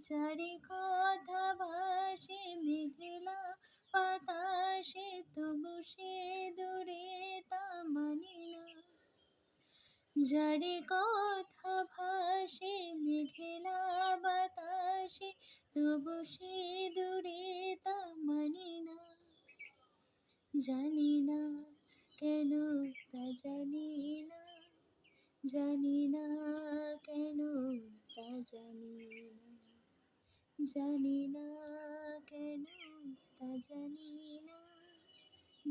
যারে কথা ভাসে মেঘলা বাতাসে, তবু সে দূরে তা মানে না। যারে কথা ভাসে মেঘলা বাতাসে, তবু সে দূরে তা মানে না। জানি না কেন, তা জানি না, জানি না কেন, তা জানি না, জানি না কেন, তা জানি না,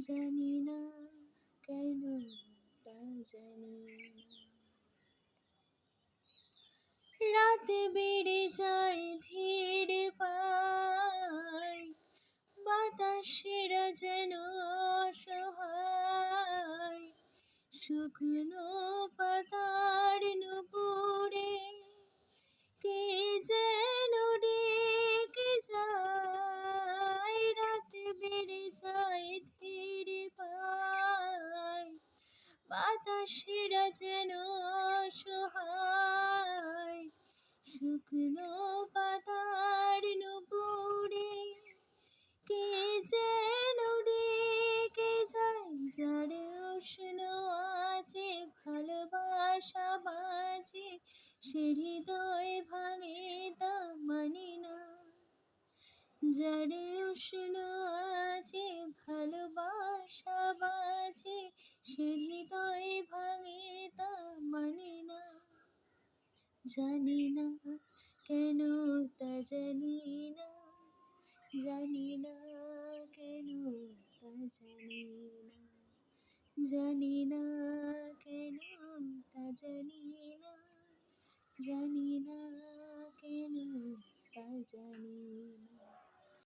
জানি না কেন, তা জানি না। রাতে বেড়ে যায় ধীর পায়, বাতাসেরা যেন অসহায়, শুকনো পাতার নুপুরে কে যেন ডেকে যায়। রাতে বেড়ে যায় ধীর পায়, বাতাসেরা যেন অসহায়, শুকনো পাতার নুপুরে কে যেন ডেকে যায়। যার উষ্ণ আছে ভালোবাসা বাজে, সে হৃদয় ভাঙে তা মানি না। যার উষ্ণ আছে ভালোবাসা বাজে, সে হৃদয় ভাঙে তা মানে না। জানি না কেন, তা জানি না, জানি না কেন, তা জানি না, জানি না কেন, তা জানি না, জানি না কেন, তা জানি